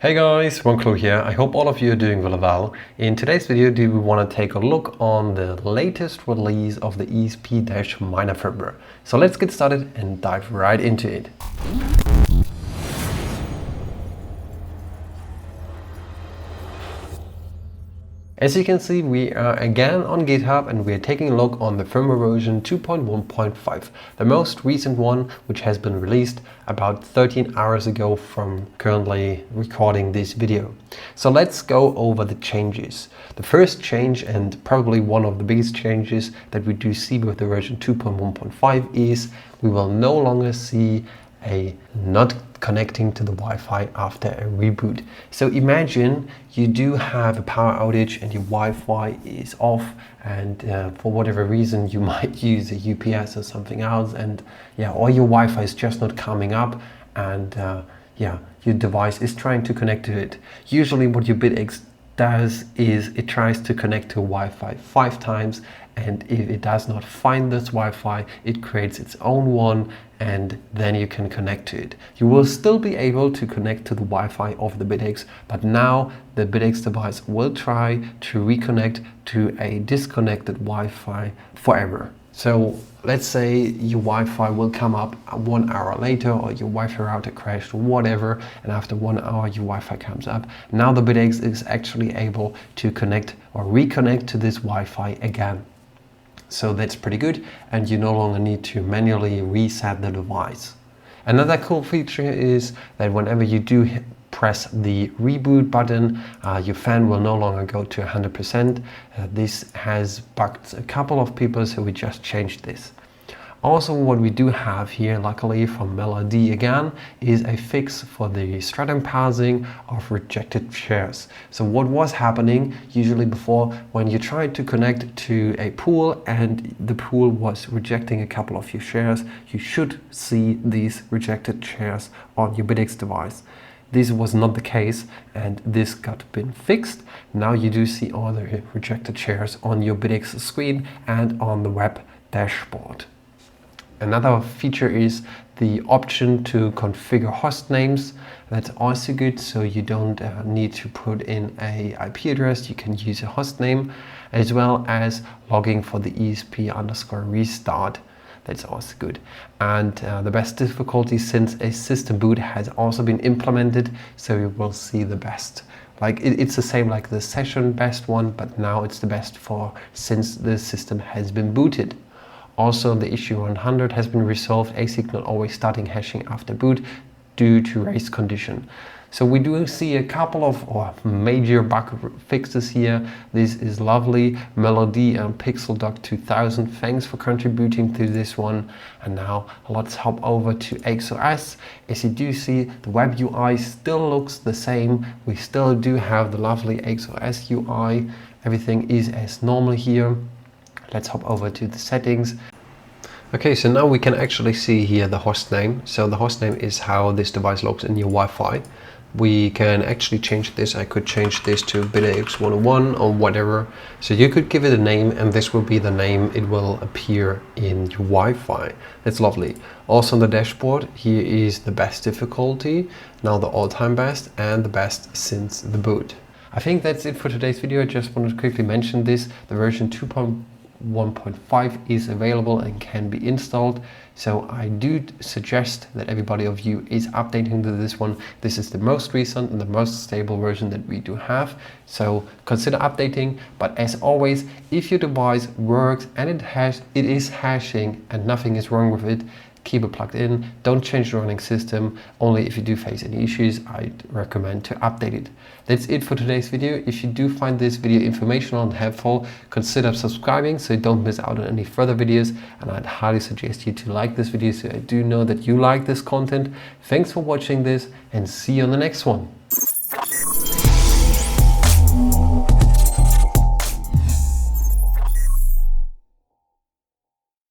Hey guys, WantClue here. I hope all of you are doing really well. In today's video, we want to take a look on the latest release of the ESP-Miner firmware. So let's get started and dive right into it. As you can see, we are again on GitHub and we are taking a look on the firmware version 2.1.5, the most recent one, which has been released about 13 hours ago from currently recording this video. So let's go over the changes. The first change, and probably one of the biggest changes that we do see with the version 2.1.5, is we will no longer see a not connecting to the Wi-Fi after a reboot. So imagine you do have a power outage and your Wi-Fi is off, and for whatever reason you might use a UPS or something else, and or your Wi-Fi is just not coming up, and your device is trying to connect to it. Usually what your Bitaxe does is it tries to connect to Wi-Fi 5 times, and if it does not find this Wi-Fi, it creates its own one, and then you can connect to it. You will still be able to connect to the Wi-Fi of the Bitaxe, but now the Bitaxe device will try to reconnect to a disconnected Wi-Fi forever. So let's say your Wi-Fi will come up 1 hour later, or your Wi-Fi router crashed or whatever, and after 1 hour your Wi-Fi comes up. Now the Bitaxe is actually able to connect or reconnect to this Wi-Fi again. So that's pretty good, and you no longer need to manually reset the device. Another cool feature is that whenever you do press the reboot button, your fan will no longer go to 100%. This has bugged a couple of people, so we just changed this. Also, what we do have here, luckily from Melody again, is a fix for the stratum parsing of rejected shares. So what was happening usually before, when you tried to connect to a pool and the pool was rejecting a couple of your shares, you should see these rejected shares on your Bitaxe device. This was not the case, and this got been fixed. Now you do see all the rejected shares on your Bitaxe screen and on the web dashboard. Another feature is the option to configure host names. That's also good, so you don't need to put in a IP address. You can use a host name, as well as logging for the ESP_restart. That's also good. And the best difficulty since a system boot has also been implemented, so you will see the best. Like it's the same like the session best one, but now it's the best for since the system has been booted. Also, the issue 100 has been resolved, async not always starting hashing after boot due to race condition. So we do see a couple of major bug fixes here. This is lovely. Melody and PixelDoc 2000, thanks for contributing to this one. And now let's hop over to XOS. As you do see, the web UI still looks the same. We still do have the lovely XOS UI. Everything is as normal here. Let's hop over to the settings. Okay, so now we can actually see here the host name. So the host name is how this device looks in your Wi-Fi. We can actually change this. I could change this to Bitaxe 101 or whatever. So you could give it a name, and this will be the name it will appear in your Wi-Fi. That's lovely. Also on the dashboard, here is the best difficulty, now the all-time best, and the best since the boot. I think that's it for today's video. I just wanted to quickly mention this. The version 2.1.5 is available and can be installed. So I do suggest that everybody of you is updating to this one. This is the most recent and the most stable version that we do have. So consider updating. But as always, if your device works and it is hashing and nothing is wrong with it, keep it plugged in. Don't change the running system. Only if you do face any issues, I'd recommend to update it. That's it for today's video. If you do find this video informational and helpful, consider subscribing so you don't miss out on any further videos. And I'd highly suggest you to like this video so I do know that you like this content. Thanks for watching this, and see you on the next one.